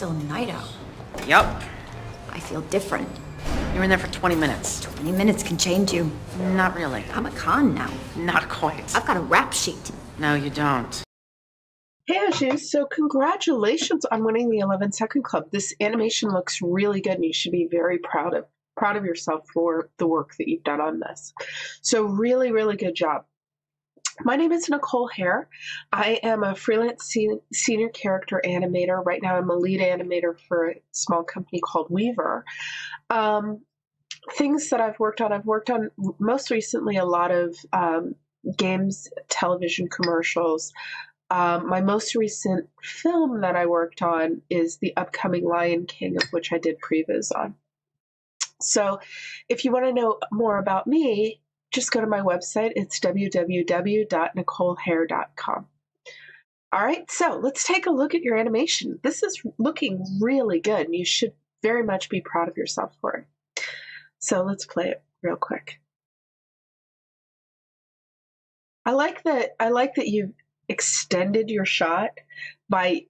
still a night out. Yep. I feel different. You were in there for 20 minutes. 20 minutes can change you. Not really. I'm a con now. Not quite. I've got a rap sheet. No, you don't. Hey Aju, so congratulations on winning the 11-Second Club. This animation looks really good and you should be very proud of yourself for the work that you've done on this. So really, really good job. My name is Nicole Herr. I am a freelance senior character animator. Right now I'm a lead animator for a small company called Weaver. Things that I've worked on most recently a lot of games, television commercials. My most recent film that I worked on is the upcoming Lion King, of which I did previs on. So if you want to know more about me, just go to my website. It's www.nicoleherr.com. All right, so let's take a look at your animation. This is looking really good, and you should very much be proud of yourself for it. So let's play it real quick. I like that you've extended your shot by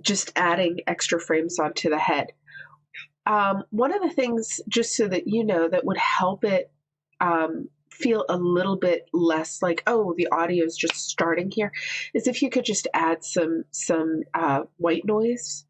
just adding extra frames onto the head. One of the things, just so that you know, that would help it feel a little bit less like, oh, the audio is just starting here, is if you could just add some white noise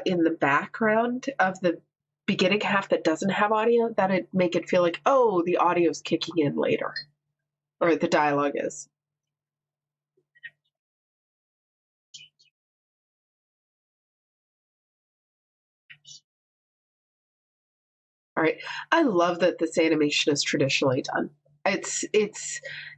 in the background of the beginning half that doesn't have audio. That'd make it feel like, oh, the audio is kicking in later, or the dialogue is. All right. I love that this animation is traditionally done. It's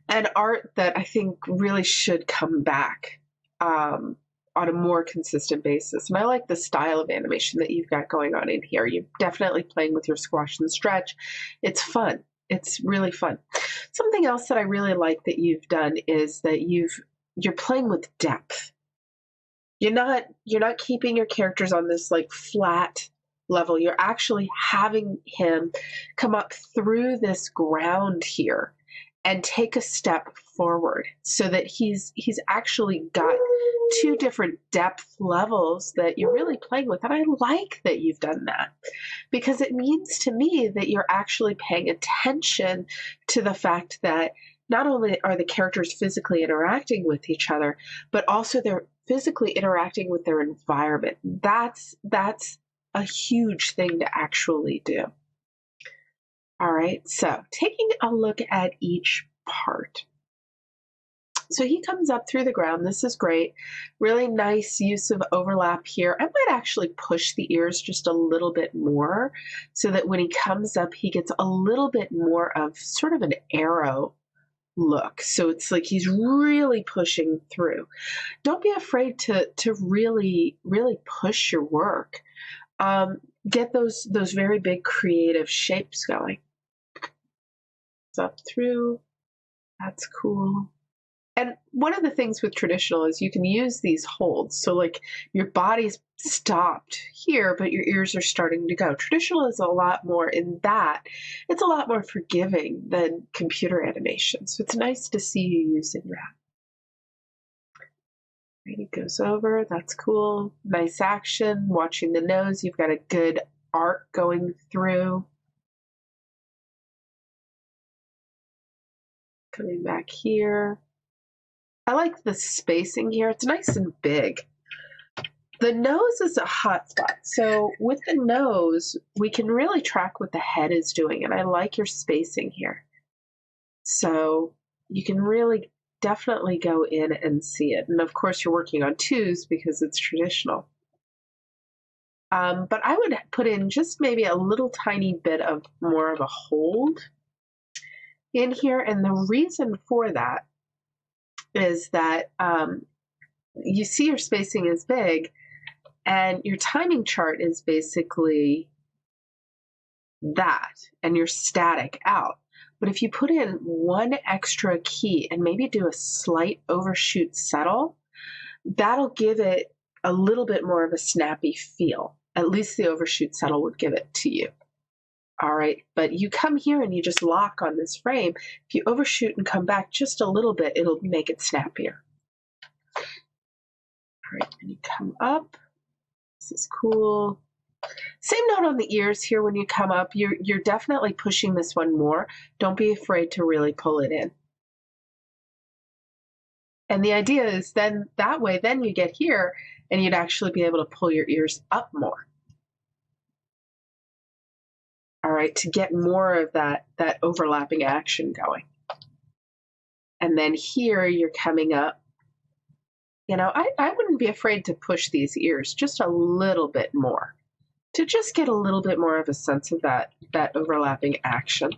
an art that I think really should come back on a more consistent basis. And I like the style of animation that you've got going on in here. You're definitely playing with your squash and stretch. It's fun. It's really fun. Something else that I really like that you've done is that you're playing with depth. You're not keeping your characters on this like flat level. You're actually having him come up through this ground here and take a step forward, so that he's actually got two different depth levels that you're really playing with. And I like that you've done that, because it means to me that you're actually paying attention to the fact that not only are the characters physically interacting with each other, but also they're physically interacting with their environment. That's a huge thing to actually do. All right, so taking a look at each part. So he comes up through the ground. This is great. Really nice use of overlap here. I might actually push the ears just a little bit more so that when he comes up, he gets a little bit more of sort of an arrow look. So it's like he's really pushing through. Don't be afraid to really, really push your work. Get those very big creative shapes going. It's up through. That's cool. And one of the things with traditional is you can use these holds. So like your body's stopped here, but your ears are starting to go. Traditional is a lot more in that. It's a lot more forgiving than computer animation. So it's nice to see you using that. Right, it goes over. That's cool. Nice action. Watching the nose. You've got a good arc going through. Coming back here. I like the spacing here. It's nice and big. The nose is a hot spot. So with the nose, we can really track what the head is doing. And I like your spacing here. So you can really definitely go in and see it. And of course, you're working on twos because it's traditional. But I would put in just maybe a little tiny bit of more of a hold in here. And the reason for that is that you see your spacing is big and your timing chart is basically that, and you're static out. But if you put in one extra key and maybe do a slight overshoot settle, that'll give it a little bit more of a snappy feel. At least the overshoot settle would give it to you. All right, but you come here and you just lock on this frame. If you overshoot and come back just a little bit, it'll make it snappier. All right, and you come up. This is cool. Same note on the ears here. When you come up, you're definitely pushing this one more. Don't be afraid to really pull it in. And the idea is then that way, then you get here and you'd actually be able to pull your ears up more. All right, to get more of that overlapping action going. And then here you're coming up. You know, I wouldn't be afraid to push these ears just a little bit more to just get a little bit more of a sense of that overlapping action.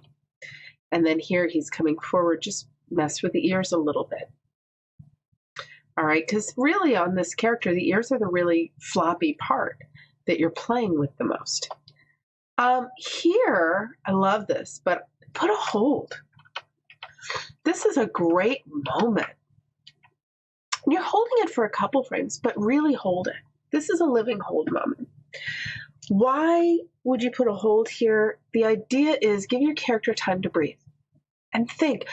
And then here he's coming forward, just mess with the ears a little bit. All right, because really on this character, the ears are the really floppy part that you're playing with the most. Here, I love this, but put a hold. This is a great moment. You're holding it for a couple frames, but really hold it. This is a living hold moment. Why would you put a hold here? The idea is give your character time to breathe and think,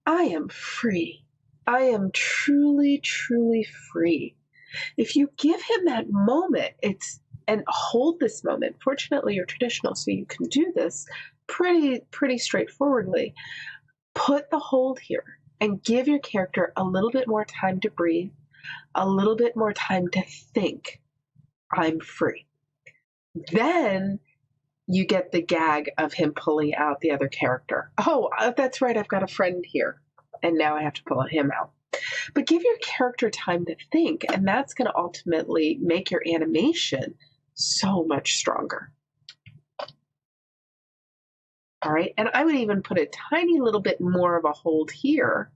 I am free. I am truly, truly free. If you give him that moment, and hold this moment. Fortunately, you're traditional, so you can do this pretty straightforwardly. Put the hold here and give your character a little bit more time to breathe, a little bit more time to think, I'm free. Then you get the gag of him pulling out the other character. Oh, that's right, I've got a friend here, and now I have to pull him out. But give your character time to think, and that's going to ultimately make your animation so much stronger. All right, and I would even put a tiny little bit more of a hold here,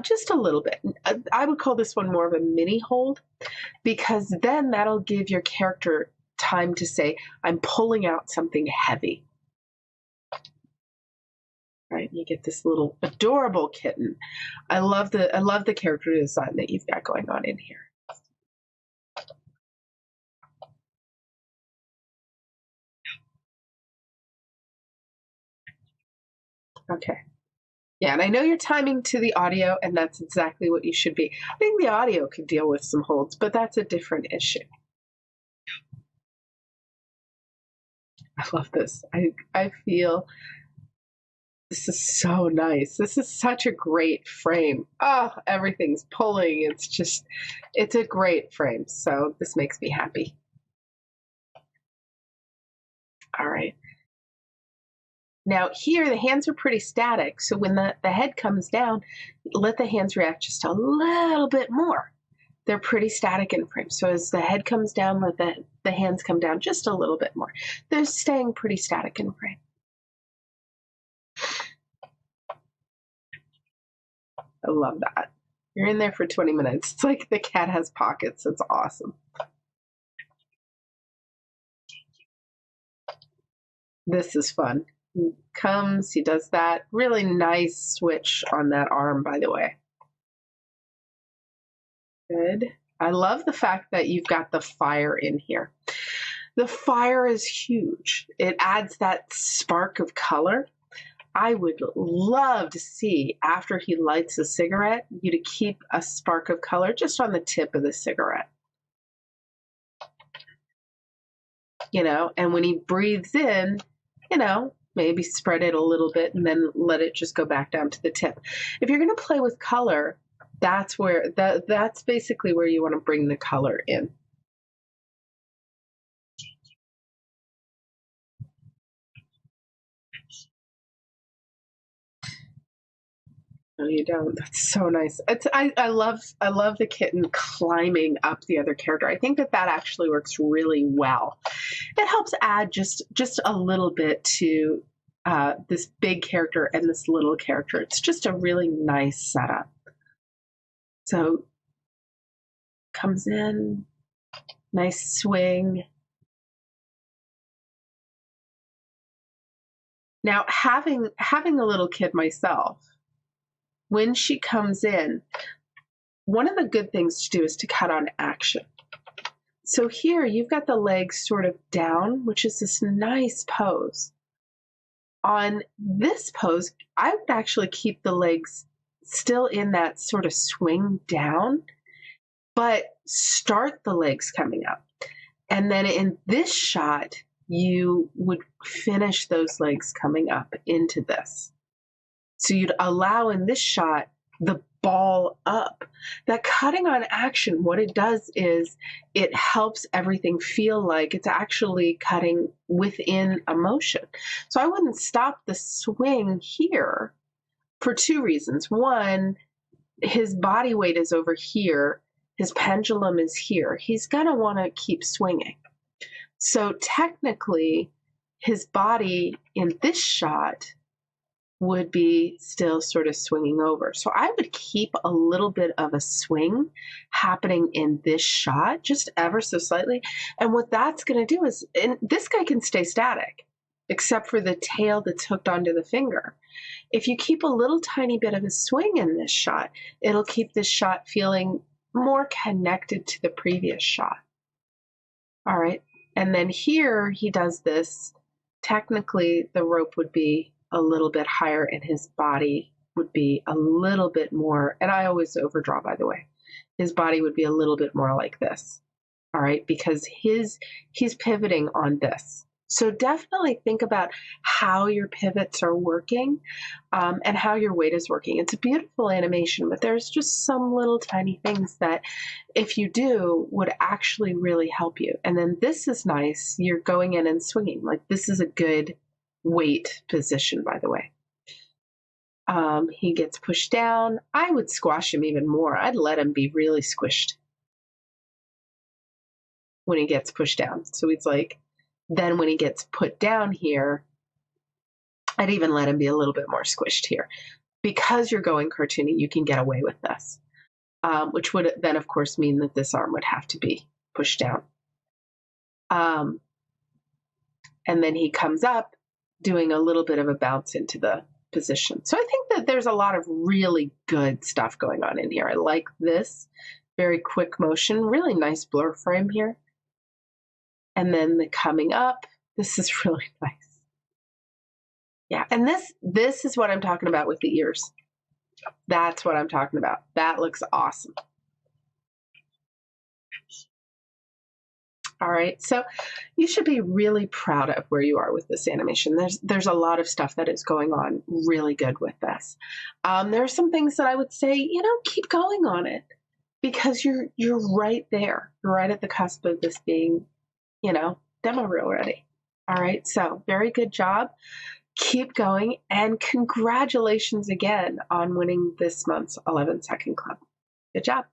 just a little bit. I would call this one more of a mini hold, because then that'll give your character time to say, I'm pulling out something heavy. All right, you get this little adorable kitten. I love the character design that you've got going on in here. Okay. Yeah, and I know you're timing to the audio, and that's exactly what you should be. I think the audio could deal with some holds, but that's a different issue. I love this. I feel this is so nice. This is such a great frame. Oh, everything's pulling. It's a great frame. So this makes me happy. All right. Now here, the hands are pretty static. So when the head comes down, let the hands react just a little bit more. They're pretty static in frame. So as the head comes down, let the hands come down just a little bit more. They're staying pretty static in frame. I love that. You're in there for 20 minutes. It's like the cat has pockets. It's awesome. This is fun. He comes, he does that. Really nice switch on that arm, by the way. Good. I love the fact that you've got the fire in here. The fire is huge. It adds that spark of color. I would love to see, after he lights a cigarette, you to keep a spark of color just on the tip of the cigarette. You know, and when he breathes in, you know, maybe spread it a little bit and then let it just go back down to the tip. If you're going to play with color, that's basically where you want to bring the color in. No, you don't. That's so nice. I love the kitten climbing up the other character. I think that actually works really well. It helps add just a little bit to this big character and this little character. It's just a really nice setup. So comes in, nice swing. Now having a little kid myself, when she comes in, one of the good things to do is to cut on action. So here you've got the legs sort of down, which is this nice pose. On this pose, I would actually keep the legs still in that sort of swing down but start the legs coming up. And then in this shot, you would finish those legs coming up into this. So you'd allow in this shot the ball up. That cutting on action, what it does is it helps everything feel like it's actually cutting within a motion. So I wouldn't stop the swing here for two reasons. One, his body weight is over here. His pendulum is here. He's going to want to keep swinging. So technically, his body in this shot would be still sort of swinging over. So I would keep a little bit of a swing happening in this shot, just ever so slightly. And what that's going to do is, and this guy can stay static, except for the tail that's hooked onto the finger. If you keep a little tiny bit of a swing in this shot, it'll keep this shot feeling more connected to the previous shot. All right. And then here he does this. Technically, the rope would be a little bit higher and his body would be a little bit more, and I always overdraw, by the way. His body would be a little bit more like this. All right. Because he's pivoting on this. So definitely think about how your pivots are working and how your weight is working. It's a beautiful animation, but there's just some little tiny things that if you do would actually really help you. And then this is nice. You're going in and swinging. Like this is a good weight position, by the way. He gets pushed down. I would squash him even more. I'd let him be really squished when he gets pushed down. So he's like, then when he gets put down here, I'd even let him be a little bit more squished here. Because you're going cartoony, you can get away with this, which would then, of course, mean that this arm would have to be pushed down. And then he comes up doing a little bit of a bounce into the position. So I think that there's a lot of really good stuff going on in here. I like this very quick motion, really nice blur frame here. And then the coming up, this is really nice. Yeah, and this is what I'm talking about with the ears. That's what I'm talking about. That looks awesome. All right, so you should be really proud of where you are with this animation. There's a lot of stuff that is going on really good with this. There are some things that I would say, keep going on it because you're right there. You're right at the cusp of this being, demo reel ready. All right, so very good job. Keep going, and congratulations again on winning this month's 11 Second Club. Good job.